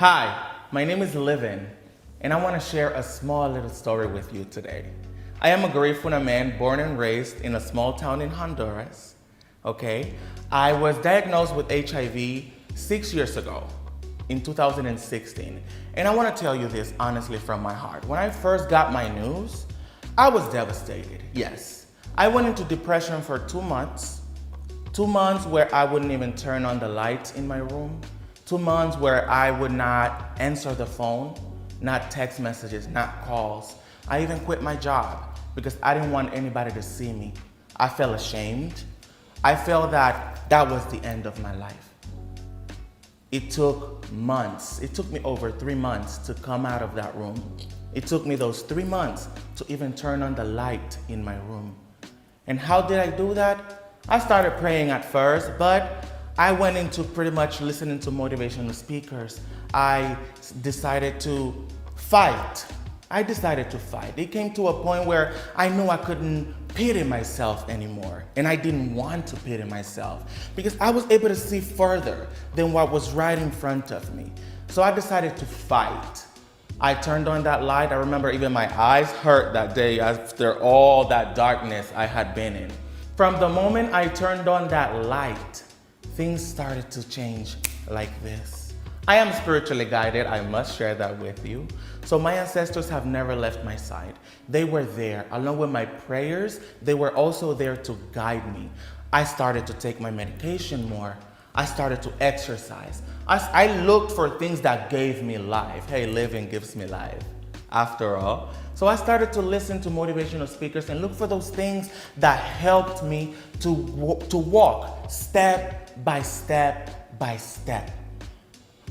Hi, my name is Livin, and I want to share a small little story with you today. I am a Garifuna man born and raised in a small town in Honduras. Okay, I was diagnosed with HIV 6 years ago, in 2016. And I want to tell you this honestly from my heart. When I first got my news, I was devastated, yes. I went into depression for 2 months. 2 months where I wouldn't even turn on the lights in my room. 2 months where I would not answer the phone, not text messages, not calls. I even quit my job because I didn't want anybody to see me. I felt ashamed. I felt that that was the end of my life. It took months. It took me over 3 months to come out of that room. It took me those 3 months to even turn on the light in my room. And how did I do that? I started praying at first, but I went into pretty much listening to motivational speakers. I decided to fight. It came to a point where I knew I couldn't pity myself anymore. And I didn't want to pity myself because I was able to see further than what was right in front of me. So I decided to fight. I turned on that light. I remember even my eyes hurt that day after all that darkness I had been in. From the moment I turned on that light, things started to change like this. I am spiritually guided, I must share that with you. So my ancestors have never left my side. They were there, along with my prayers, they were also there to guide me. I started to take my medication more. I started to exercise. I looked for things that gave me life. Hey, living gives me life, after all. So I started to listen to motivational speakers and look for those things that helped me to walk step by step by step.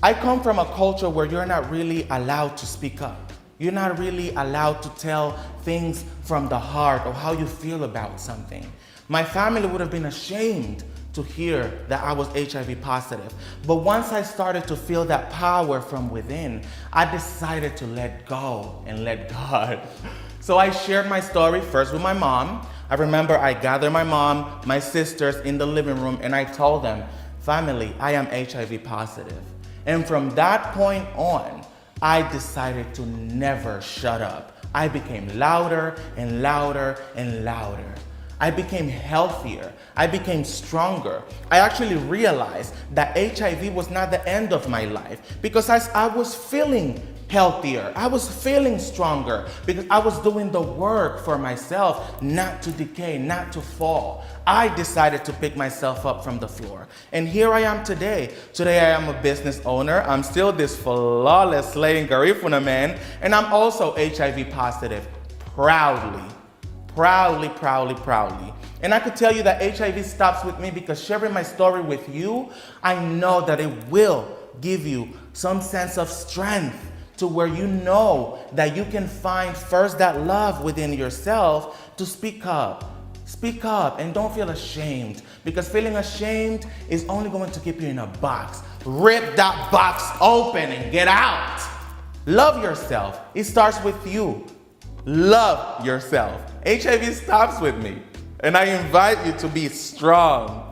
I come from a culture where you're not really allowed to speak up. You're not really allowed to tell things from the heart or how you feel about something. My family would have been ashamed to hear that I was HIV positive. But once I started to feel that power from within, I decided to let go and let God. So I shared my story first with my mom. I remember I gathered my mom, my sisters in the living room, and I told them, family, I am HIV positive. And from that point on, I decided to never shut up. I became louder and louder and louder. I became healthier. I became stronger. I actually realized that HIV was not the end of my life because I was feeling healthier. I was feeling stronger because I was doing the work for myself, not to decay, not to fall. I decided to pick myself up from the floor. And here I am today. Today I am a business owner. I'm still this flawless slaying Garifuna man, and I'm also HIV positive, proudly. Proudly. And I could tell you that HIV stops with me because sharing my story with you, I know that it will give you some sense of strength to where you know that you can find first that love within yourself to speak up. Speak up and don't feel ashamed, because feeling ashamed is only going to keep you in a box. Rip that box open and get out. Love yourself. It starts with you. Love yourself. HIV stops with me. And I invite you to be strong.